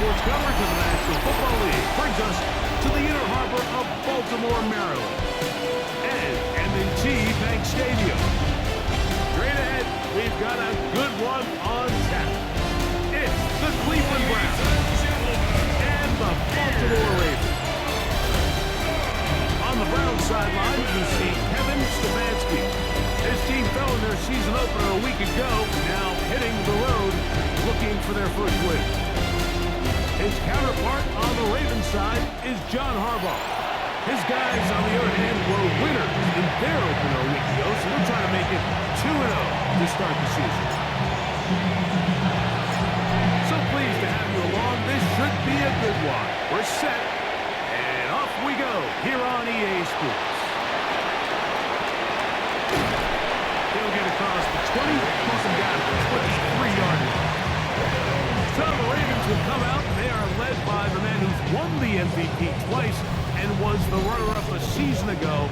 sports coverage of the National Football League brings us to the Inner Harbor of Baltimore, Maryland, and M&T Bank Stadium. Straight ahead, we've got a good one on tap. It's the Cleveland Browns and the Baltimore Ravens. On the Browns sideline, you see Kevin Stefanski. His team fell in their season opener a week ago, now hitting the road, looking for their first win. His counterpart on the Ravens side is John Harbaugh. His guys, on the other hand, were winners in their opener a week ago, so they're trying to make it 2-0 to start the season. So pleased to have you along. This should be a good one. We're set, and off we go here on EA Sports. He'll get across the 20, plus him down to the 23-yard line. So the Ravens will come out, and they are led by the man who's won the MVP twice and was the runner-up a season ago.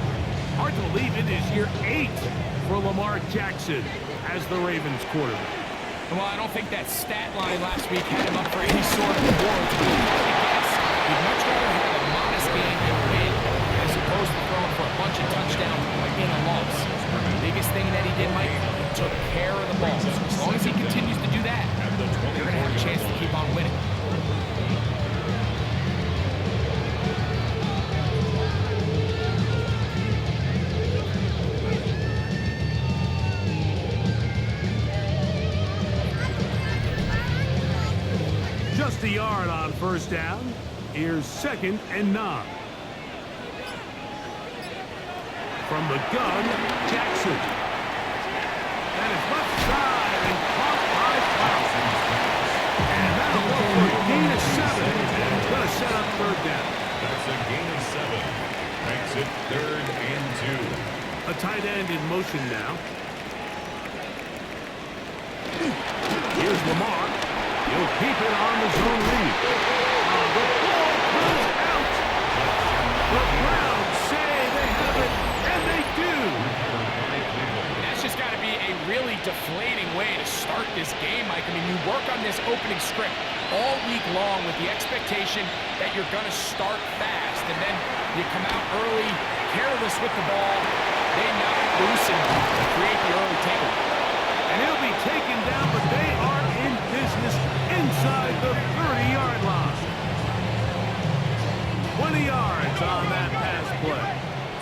Hard to believe it is year 8 for Lamar Jackson as the Ravens quarterback. Well, I don't think that stat line last week had him up for any sort of awards. But I guess he'd much rather have a modest game and win as opposed to throwing for a bunch of touchdowns in a loss. The biggest thing that he did, Mike, he took care of the ball. So as long as he continues to do that, you're going to have a chance to keep on winning. Just a yard on first down. Here's 2nd and 9. From the gun, Jackson. That is left side and caught by Powell. And that'll go for a gain of 7. And it's going to set up third down. That's a gain of 7. Makes it 3rd and 2. A tight end in motion now. Here's Lamar. He'll keep it on the zone read. The ball comes out. The Browns say they have it, and they do. That's just got to be a really deflating way to start this game, Mike. I mean, you work on this opening script all week long with the expectation that you're going to start fast, and then you come out early, careless with the ball. They knock it loose and create the early takeaway. And he'll be taken down, but they are in business inside the 30-yard line. 20 yards on that pass play.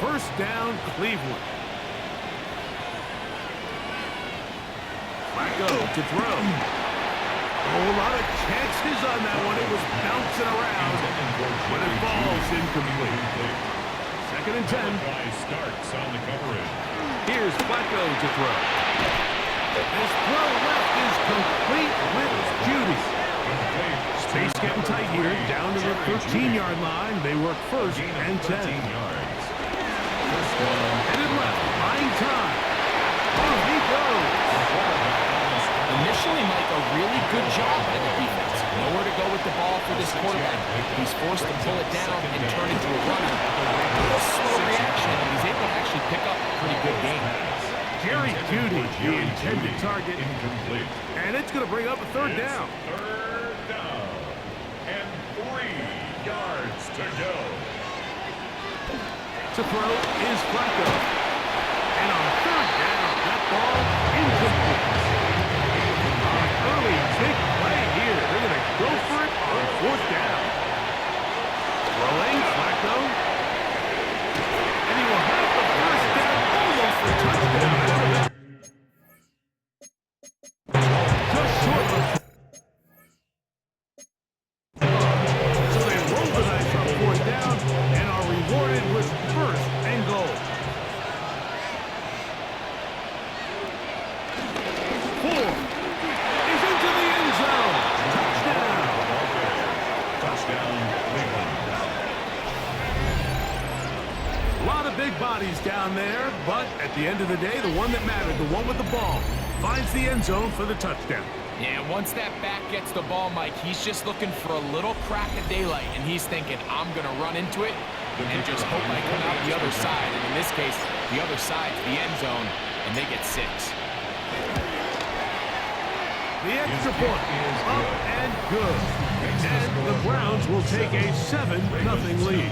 First down, Cleveland. Flacco to throw. A whole lot of chances on that one. It was bouncing around, but it falls incomplete. 2nd and 10. Starts on the coverage. Here's Flacco to throw. This throw left is complete with Judy. Space getting tight here, down to the 13-yard line. They work 1st and 10. Headed left, buying time. Oh, he goes. Initially, Mike, a really good job by the defense. Nowhere to go with the ball for this quarterback. He's forced to pull it down and turn into a runner. A little slow reaction, and he's able to actually pick up a pretty good game. Jerry Jeudy, the intended target. Incomplete. And it's going to bring up a 3rd down. 3rd down. And 3 yards to go. To throw is Flacco. And on 3rd down, that ball incomplete. Early big play here. They're going to go for it on 4th down. Throwing, Flacco. And he will have the first down almost a touchdown. Just short of. So they roll the dice on 4th down and are rewarded with 1st and goal. 4 is into the end zone. Touchdown. Touchdown, Cleveland. A lot of big bodies down there, but at the end of the day, the one that mattered, the one with the ball, finds the end zone for the touchdown. Yeah, once that back gets the ball, Mike, he's just looking for a little crack of daylight, and he's thinking, I'm going to run into it and just hope I come out the other side. And in this case, the other side's the end zone, and they get 6. The extra point is up and good. And the Browns will take a 7-0 lead.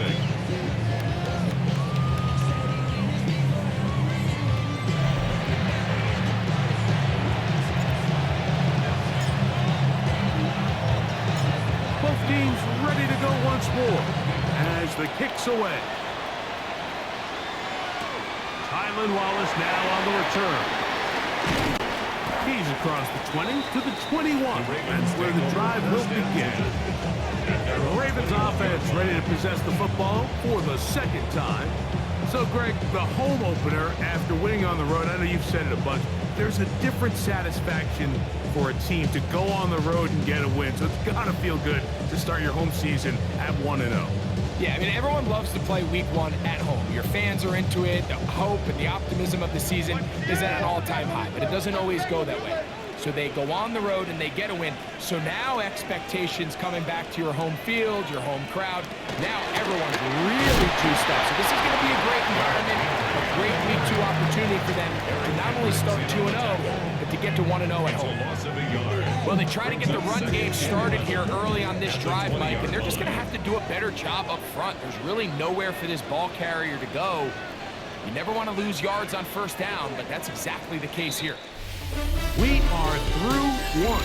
Both teams ready to go once more as the kick's away. Tylan Wallace now on the return. He's across the 20 to the 21. That's where the drive will begin. The Ravens offense ready to possess the football for the second time. So, Greg, the home opener after winning on the road, I know you've said it a bunch, there's a different satisfaction for a team to go on the road and get a win. So it's got to feel good to start your home season at 1-0. Yeah, I mean, everyone loves to play week one at home. Your fans are into it. The hope and the optimism of the season is at an all-time high, but it doesn't always go that way. So they go on the road and they get a win. So now expectations coming back to your home field, your home crowd. Now everyone's really juiced up. So this is going to be a great environment, a great week 2 opportunity for them to not only start 2-0, but to get to 1-0 at home. Well, they try to get the run game started here early on this drive, Mike, and they're just going to have to do a better job up front. There's really nowhere for this ball carrier to go. You never want to lose yards on first down, but that's exactly the case here. We are through 1.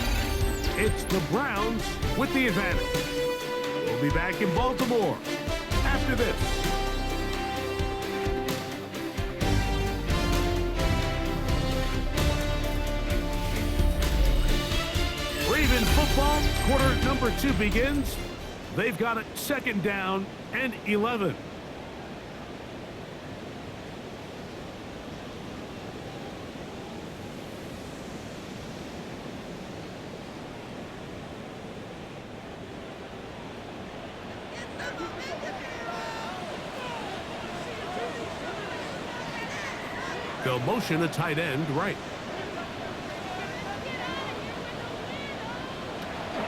It's the Browns with the advantage. We'll be back in Baltimore after this. Raven football, quarter number 2 begins. They've got it 2nd down and 11. They'll motion a tight end right.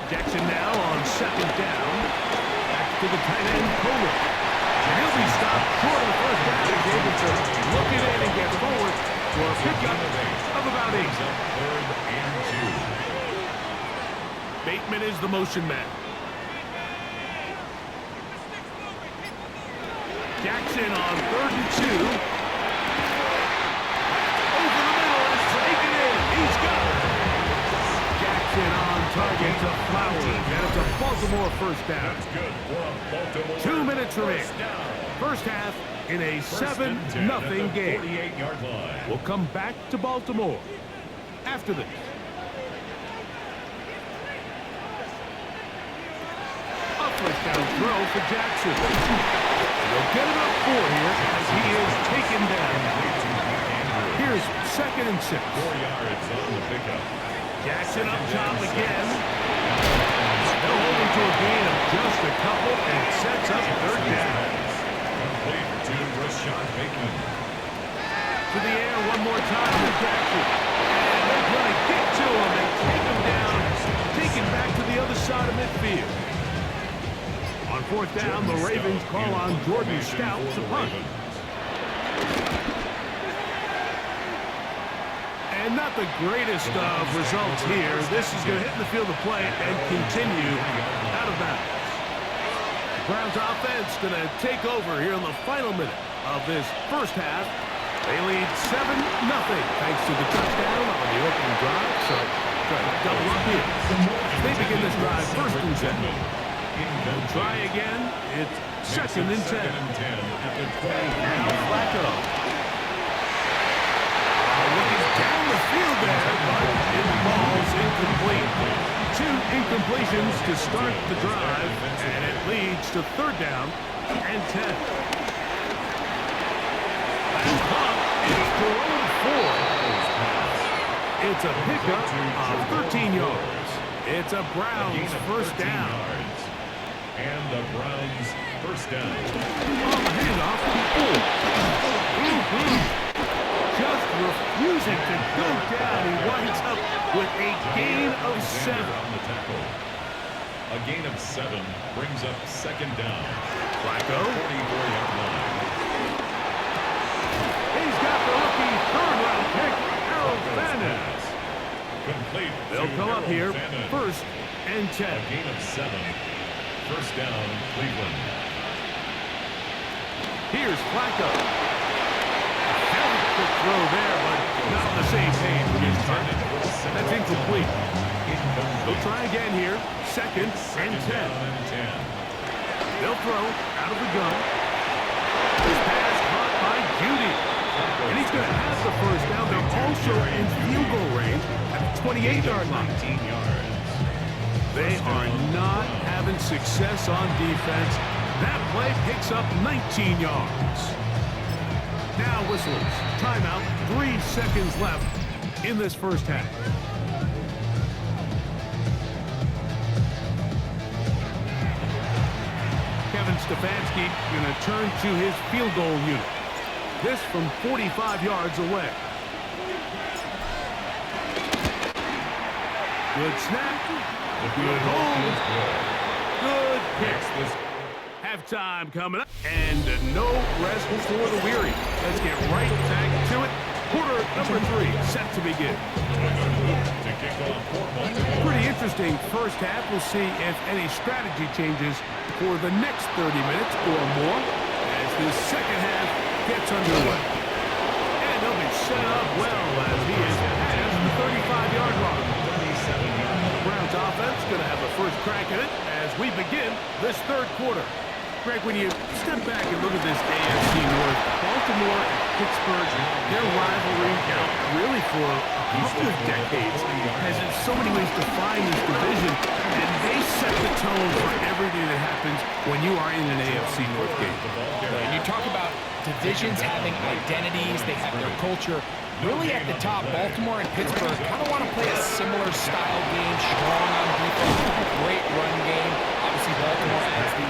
Jackson now on 2nd down. Back to the tight end, Kohler. And he'll be stopped short of the first down. He's able to look it in and get forward for a pickup of about 8. 3rd and 2. Bateman is the motion man. Jackson on 3rd and 2. On target to Flowers, and it's a Baltimore first down. That's good for a Baltimore 2 minutes remaining. first down. First half in a 7-0 game. 48-yard line. We'll come back to Baltimore after this. A first down throw for Jackson. We'll get it up 4 here as he is taken down. Here's 2nd and 6. 4 yards on the pickup. Jackson up top again. They'll hold him to a gain of just a couple and sets up 3rd down. Complete to Rashad Bateman. To the air one more time with Jackson. And they're going to get to him and take him down. Take him back to the other side of midfield. On 4th down, the Ravens call on Jordan Stout to punt. And not the greatest of results here. This is going to hit the field of play and continue out of bounds. The Browns offense going to take over here in the final minute of this first half. They lead 7-0 thanks to the touchdown on the opening drive. So try to double up here. They begin this drive 1st and 10. They'll try again. It's 2nd and 10. Now Flacco. Down the field there, but it falls incomplete. 2 incompletions to start the drive, and it leads to 3rd down and 10. Last pump is thrown 4. It's a pickup of 13 yards. It's a Browns first down. And the Browns first down. On the handoff, just refusing to go down. He winds up with a gain of 7. A gain of 7 brings up 2nd down. Flacco. 44-yard line. He's got the rookie 3rd-round pick, Harold Van Ness. Complete. They'll to come up here, Harold Fannin. 1st and 10. A gain of 7. First down, Cleveland. Here's Flacco. Had a quick throw there, but not on the same page with his target. That's incomplete. They'll try again here, 2nd and 10. Down and 10. They'll throw out of the gun. This pass caught by Judy. And he's going to have the first down. They're also in field goal range at the 28-yard line. 19 yards. They are not having success on defense. That play picks up 19 yards. Now whistles. Timeout. 3 seconds left in this first half. Kevin Stefanski going to turn to his field goal unit. This from 45 yards away. Good snap. Good hold. Good pick. Halftime coming up. And no rest for the weary. Let's get right back to it. Quarter number 3 set to begin. To kick off for Baltimore. Pretty interesting first half. We'll see if any strategy changes for the next 30 minutes or more as the second half gets underway. And they'll be set up well as he is at the 35-yard line. Browns offense going to have a first crack at it as we begin this third quarter. Greg, when you step back and look at this AFC North, Baltimore and Pittsburgh, their rivalry now really for a couple of decades has in so many ways defined this division, and they set the tone for everything that happens when you are in an AFC North game. And you talk about divisions having identities, they have their culture. Really at the top, Baltimore and Pittsburgh kind of want to play a similar style game, strong on defense, great run game. Obviously, Baltimore adds the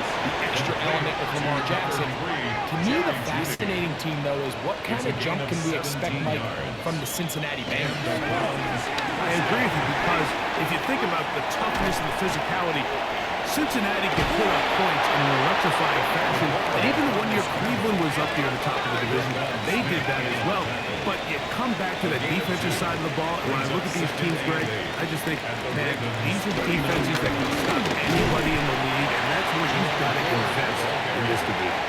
extra element of Lamar Jackson. To me, the fascinating team, though, is what kind of jump can we expect, Mike, from the Cincinnati Bengals? I agree with you because if you think about the toughness and the physicality, Cincinnati can put up points in an electrifying fashion. And even the 1 year Cleveland was up near the top of the division, they did that as well. But you come back to that defensive side of the ball, and when I look at these teams, Greg, I just think, man, these are defenses that can stop anybody in the league, and that's where you've got to invest in this division.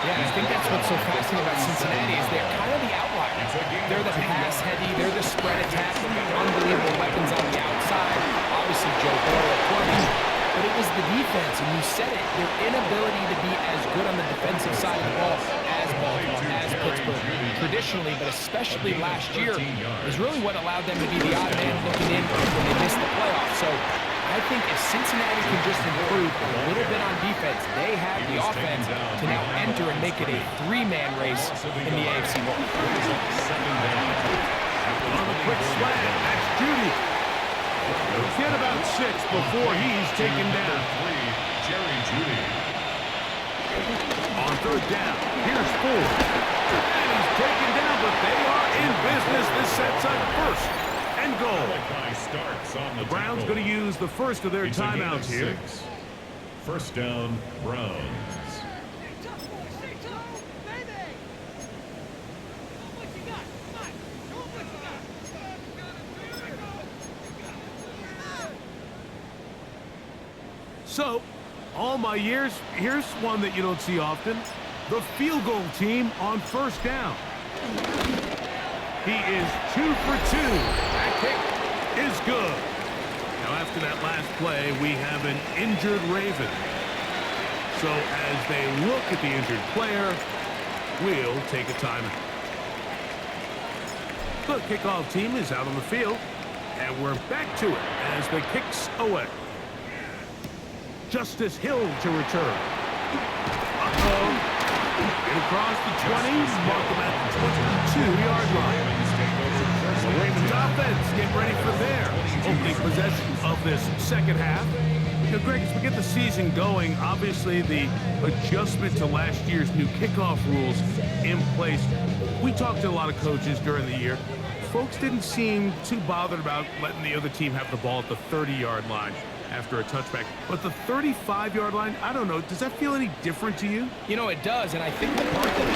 Yeah, I think that's what's so fascinating about Cincinnati is they're kind of the outlier. They're the pass heavy, they're the spread attack, unbelievable weapons on the outside. Obviously, Joe Burrow at quarterback. But it was the defense, and you said it, their inability to be as good on the defensive side of the ball as Baltimore, as Pittsburgh, traditionally, but especially last year, is really what allowed them to be the odd man looking in when they missed the playoffs. So I think if Cincinnati can just improve a little bit on defense, they have the offense to now enter and make it a 3-man race in the AFC North. On the quick slant, that's Judy. Get about 6 before he's taken down. Jerry Judy. On third down, here's Ford. And he's taken down, but they are in business. This sets up 1st and goal. Malachi starts on the Browns going to use the first of their It's a gain of timeouts here. 6. First down, Browns. So, all my years, here's one that you don't see often. The field goal team on first down. He is 2 for 2. That kick is good. Now, after that last play, we have an injured Raven. So, as they look at the injured player, we'll take a timeout. The kickoff team is out on the field, and we're back to it as the kick's away. Justice Hill to return. Get across the 20, mark him at the 22-yard line. The Ravens offense get ready for their opening possession of this second half. You know, Greg, as we get the season going, obviously the adjustment to last year's new kickoff rules in place. We talked to a lot of coaches during the year. Folks didn't seem too bothered about letting the other team have the ball at the 30-yard line after a touchback. But the 35-yard line, I don't know, does that feel any different to you? You know, it does, and I think the part that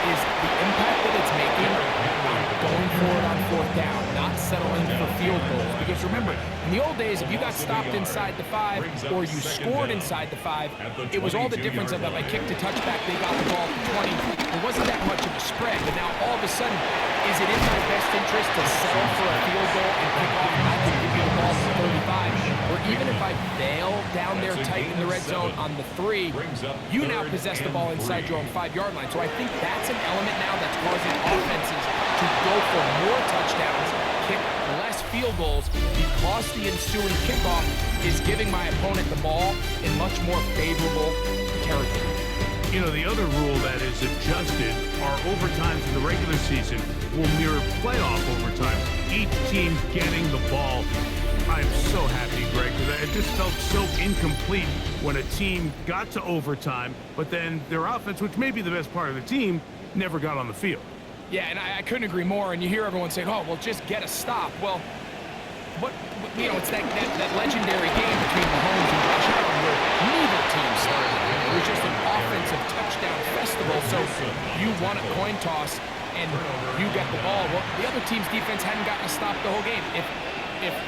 is the impact that it's making going forward on 4th down, not settling for field goals. Because remember, in the old days, if you got stopped inside the 5 or you scored inside the 5, it was all the difference of if I kicked a touchback, they got the ball for 20. It wasn't that much of a spread, but now all of a sudden, is it in my best interest to settle for a field goal and kick off and I can give you the ball for 35? Or even if I bail down there tight in the red zone on the 3, you now possess the ball inside your own 5-yard line. So I think that's an element now that's causing offenses to go for more touchdowns, kick less field goals, because the ensuing kickoff is giving my opponent the ball in much more favorable territory. You know, the other rule that is adjusted are overtimes in the regular season will mirror playoff overtimes. Each team getting the ball. I'm so happy, Greg, because it just felt so incomplete when a team got to overtime, but then their offense, which may be the best part of the team, never got on the field. Yeah, and I couldn't agree more. And you hear everyone saying, oh, well, just get a stop. Well, you know, it's that legendary game between Mahomes and Josh Allen where neither team started. It was just an offensive touchdown festival. So you won a coin toss and you get the ball. Well, the other team's defense hadn't gotten a stop the whole game. If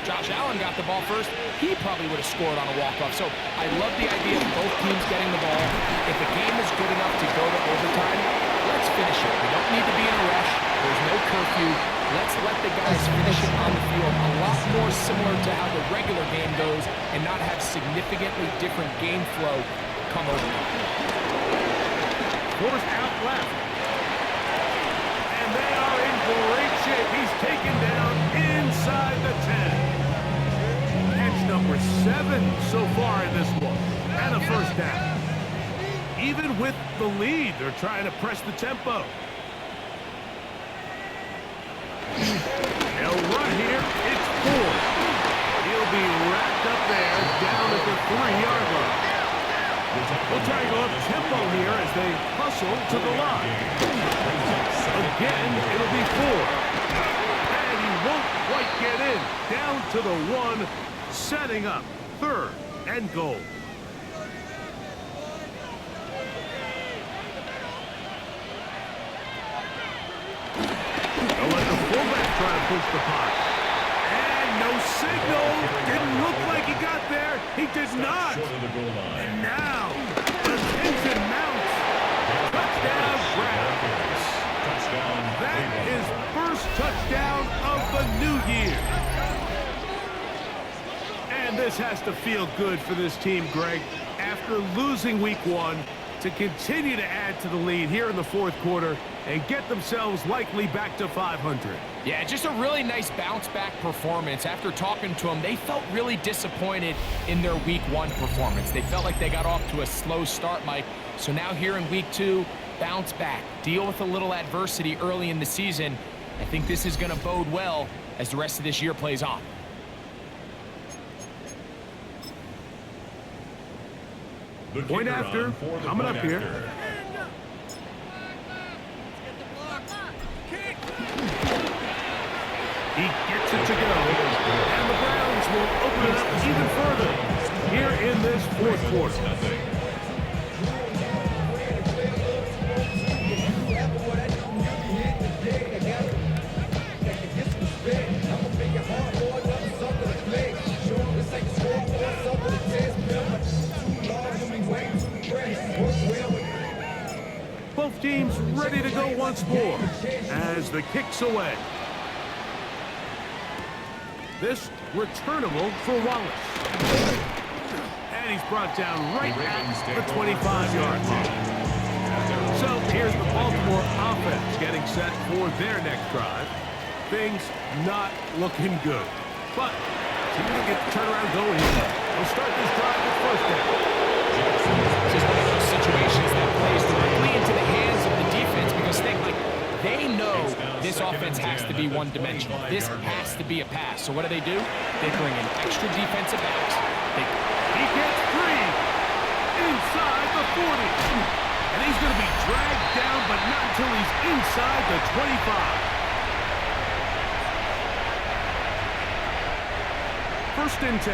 Josh Allen got the ball first, he probably would have scored on a walk-off. So I love the idea of both teams getting the ball. If the game is good enough to go to overtime, let's finish it. We don't need to be in a rush. There's no curfew. Let's let the guys finish it on the field. A lot more similar to how the regular game goes and not have significantly different game flow come overtime. Fourth out left. And they are in great shape. He's taken down inside the 10. Catch number 7 so far in this one. And a first down. Even with the lead, they're trying to press the tempo. They'll run here. It's Ford. He'll be wrapped up there, down at the 3-yard line. We'll try to go up tempo here as they hustle to the line. Again, it'll be Ford. And he won't quite get in. Down to the 1, setting up 3rd and goal. They'll let the fullback try to push the pocket. And no signal. Didn't look like he got there. He did not. And now, the tension mounts. Touchdown, Browns. That is first touchdown of the new year. And this has to feel good for this team, Greg. After losing week 1, to continue to add to the lead here in the 4th quarter and get themselves likely back to 500. Yeah, just a really nice bounce-back performance. After talking to them, they felt really disappointed in their Week 1 performance. They felt like they got off to a slow start, Mike. So now here in Week 2, bounce back, deal with a little adversity early in the season. I think this is going to bode well as the rest of this year plays on. Point after, coming up here. He gets it to go, and the Browns will open it up even further here in this 4th quarter. Both teams ready to go once more as the kick's away. This returnable for Wallace. And he's brought down right at the 25-yard line. So here's the Baltimore offense getting set for their next drive. Things not looking good. But team will get the turnaround going here. We'll start this drive with first down. This is one of those situations that plays directly into the hands of the defense because they know this offense has to be one-dimensional. This has to be a pass. So what do? They bring in extra defensive backs. He gets free inside the 40. And he's going to be dragged down, but not until he's inside the 25. First and 10.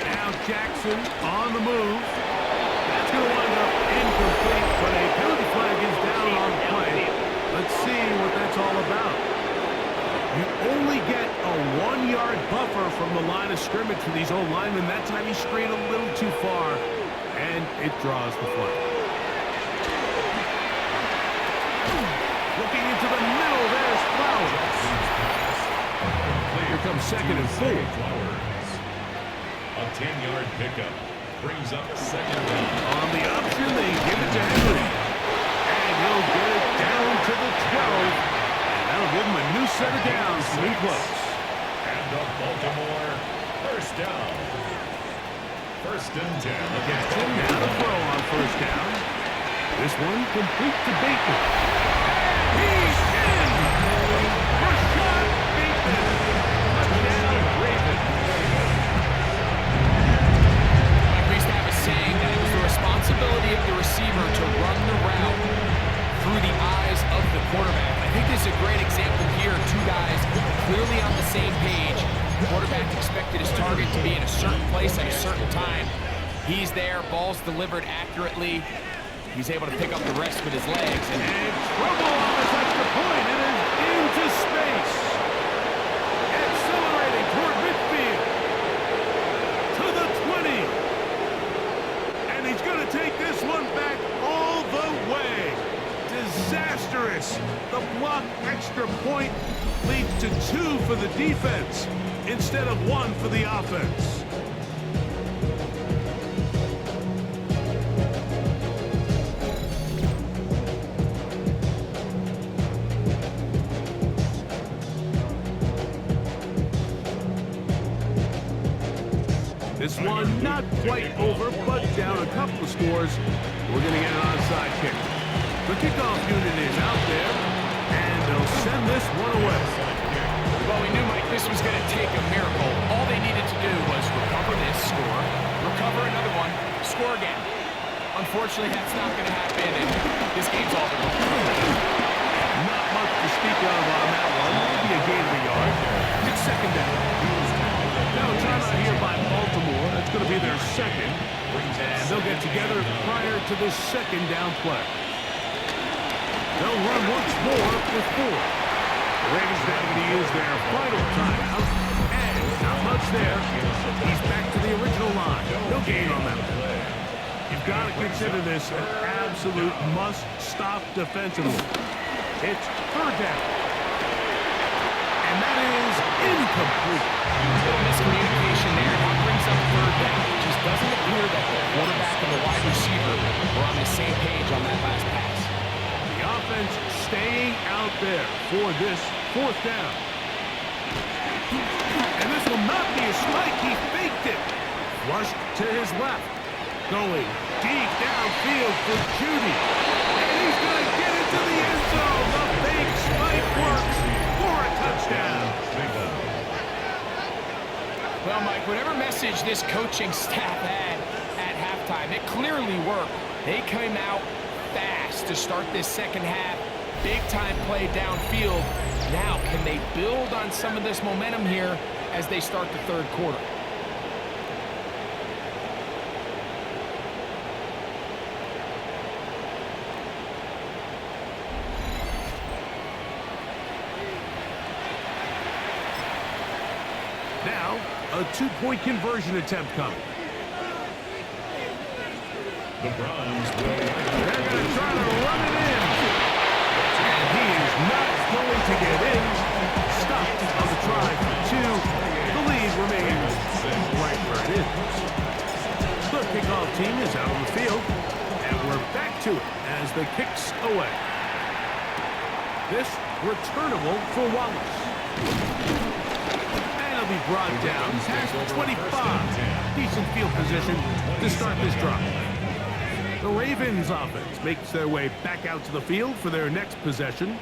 Now Jackson on the move. And That's going to wind up incomplete, but a penalty flag is down on play. Let's see what that's all about. You only get a 1-yard buffer from the line of scrimmage for these old linemen. That time he strayed a little too far, and it draws the flag. Looking into the middle, there's Flowers. Here comes 2nd and 4. A 10-yard pickup brings up 2nd down. On the option, they give it to Henry. And he'll get it down to the 12. That'll give him a new set of downs to be close. And the Baltimore first down. 1st and 10. Gets him now to throw on 1st down. This one complete to Bateman. He's in! Rashad Bateman. Touchdown, Ravens. We used to have a saying that it was the responsibility of the receiver to run the route through the eyes of the quarterback. I think this is a great example here. Two guys clearly on the same page. The quarterback expected his target to be in a certain place at a certain time. He's there, ball's delivered accurately. He's able to pick up the rest with his legs. And trouble on this extra point. It is into space. Accelerating toward midfield. To the 20. And he's going to take this one back all the way. Disastrous. The block extra point leads to 2 for the defense instead of 1 for the offense. This one not quite over, but down a couple of scores. We're going to get an onside kick. The kickoff unit is out there, and they'll send this one away. Well, we knew, Mike, this was going to take a miracle. All they needed to do was recover this, score, recover another one, score again. Unfortunately, that's not going to happen, and this game's all but over. Not much to speak of on that one. Maybe a gain of a yard. It's 2nd down. Now a timeout here by Baltimore. That's going to be their 2nd. And they'll get together prior to this 2nd down play. They'll run once more with 4. The Ravens now going to use their final timeout. And not much there. He's back to the original line. No gain on that one. You've got to consider this an absolute must-stop defensively. It's 3rd down. And that is incomplete. A little miscommunication there. That brings up 3rd down. It just doesn't appear that the quarterback and the wide receiver were on the same page on that last pass. The offense staying out there for this 4th down. And this will not be a spike. He faked it. Flushed to his left. Going deep downfield for Judy. And he's going to get into the end zone. The fake spike works for a touchdown. Well, Mike, whatever message this coaching staff had at halftime, it clearly worked. They came out fast to start this 2nd half. Big-time play downfield. Now, can they build on some of this momentum here as they start the 3rd quarter? Now, a 2-point conversion attempt coming. The Browns will. They're going to try to run it in. And he is not going to get in. Stopped on the try for 2. The lead remains right where it is. The kickoff team is out on the field. And we're back to it as the kick's away. This returnable for Wallace. Be brought down past the 25. Decent field position to start this drive. The Ravens offense makes their way back out to the field for their next possession.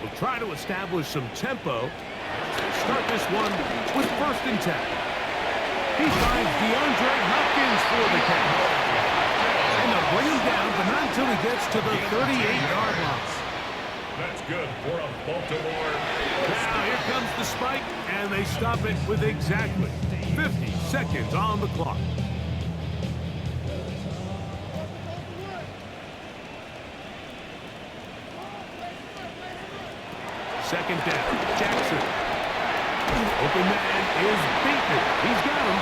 We'll try to establish some tempo. Start this one with 1st and 10. He finds DeAndre Hopkins for the catch. And they'll bring him down, but not until he gets to the 38-yard line. That's good for a Baltimore. Now here comes the spike, and they stop it with exactly 50 seconds on the clock. Second down. Jackson. Open man is beaten. He's got him.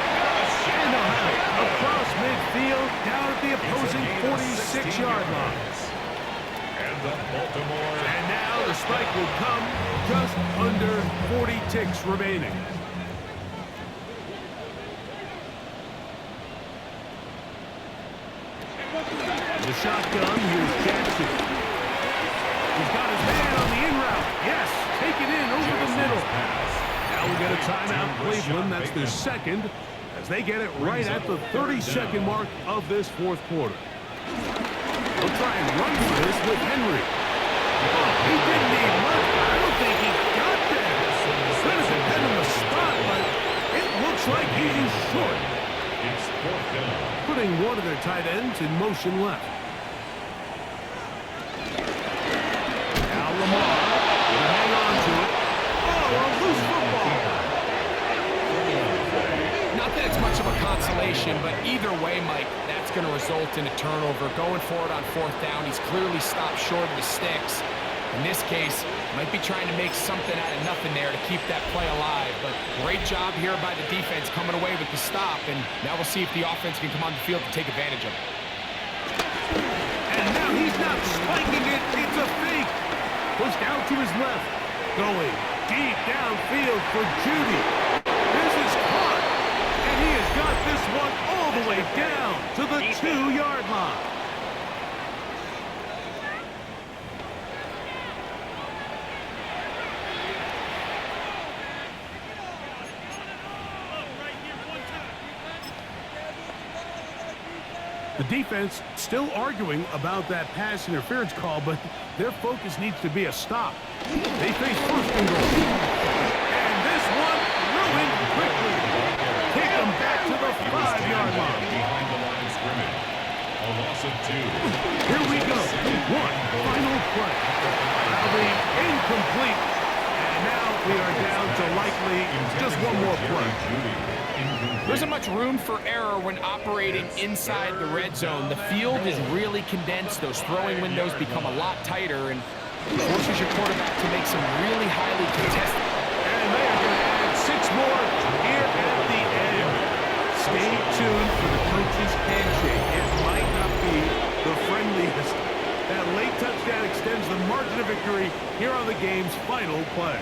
And they'll have it across midfield down at the opposing 46-yard line. And now the spike will come just under 40 ticks remaining. The shotgun, here's Jackson. He's got his man on the in route. Yes, take it in over the middle. Now we get a timeout, Cleveland. That's their second, as they get it right at the 30-second mark of this fourth quarter. They'll try and run for this with Henry. Oh, he didn't need much. I don't think he got there. Could have been hit in the spot, but it looks like he's short. It's fourth down. Putting one of their tight ends in motion left. Now Lamar will hang on to it. Oh, a loose football. Not that it's much of a consolation, but either way, Mike, that's going to result in a turnover. Going forward on fourth down, he's clearly stopped short of the sticks. In this case, might be trying to make something out of nothing there to keep that play alive. But great job here by the defense coming away with the stop. And now we'll see if the offense can come on the field to take advantage of it. And now he's not spiking it. It's a fake. Pushed out to his left. Going deep downfield for Judy. This is caught. And he has got this one all the way down to the 2-yard line. The defense still arguing about that pass interference call, but their focus needs to be a stop. They face first and goal. And this one ruined quickly. Take them back to the 5-yard line. Behind the line of scrimmage. A loss of 2. Here we go. One final play. That'll be incomplete. And now we are down to likely just one more play. There isn't much room for error when operating inside the red zone. The field is really condensed. Those throwing windows become a lot tighter and forces your quarterback to make some really highly contested. And they are going to add 6 more here at the end. Stay tuned for the coach's handshake. It might not be the friendliest. That late touchdown extends the margin of victory here on the game's final play.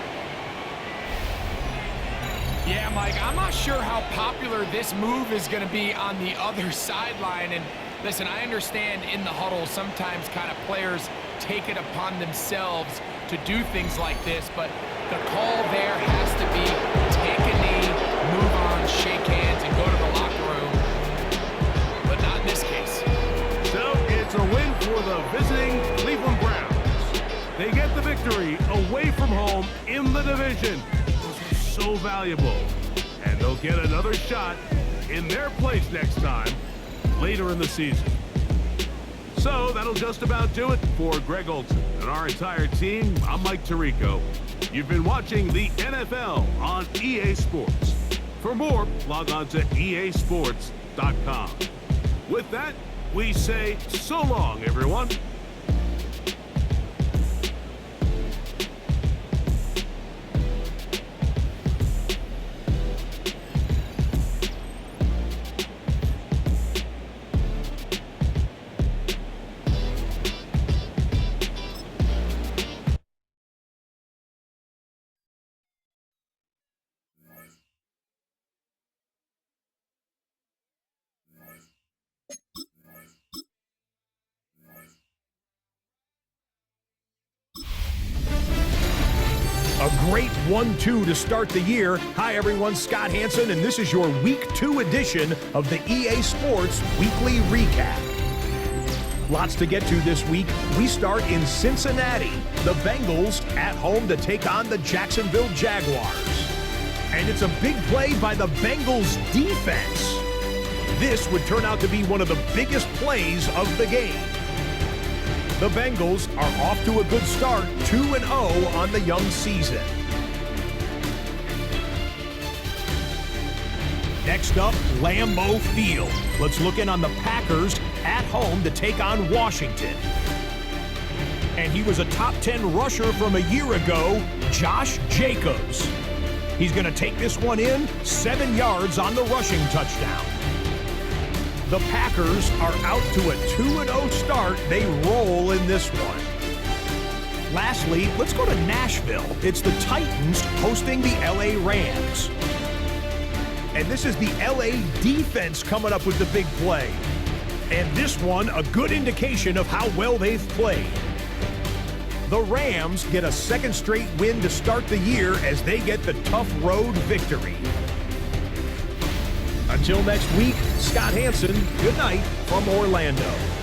Yeah, Mike, I'm not sure how popular this move is going to be on the other sideline. And listen, I understand in the huddle sometimes kind of players take it upon themselves to do things like this, but the call there has to be take a knee, move on, shake hands, and go to the locker room. But not in this case. So it's a win for the visiting Cleveland Browns. They get the victory away from home in the division. So valuable, and they'll get another shot in their place next time later in the season. So that'll just about do it for Greg Olsen and our entire team. I'm Mike Tirico. You've been watching the NFL on EA Sports. For more, log on to easports.com. With that, we say so long, everyone. A great 1-2 to start the year. Hi, everyone. Scott Hanson, and this is your Week 2 edition of the EA Sports Weekly Recap. Lots to get to this week. We start in Cincinnati. The Bengals at home to take on the Jacksonville Jaguars. And it's a big play by the Bengals defense. This would turn out to be one of the biggest plays of the game. The Bengals are off to a good start, 2-0 on the young season. Next up, Lambeau Field. Let's look in on the Packers at home to take on Washington. And he was a top 10 rusher from a year ago, Josh Jacobs. He's going to take this one in, 7 yards on the rushing touchdown. The Packers are out to a 2-0 start. They roll in this one. Lastly, let's go to Nashville. It's the Titans hosting the LA Rams. And this is the LA defense coming up with the big play. And this one, a good indication of how well they've played. The Rams get a second straight win to start the year as they get the tough road victory. Until next week, Scott Hanson, good night from Orlando.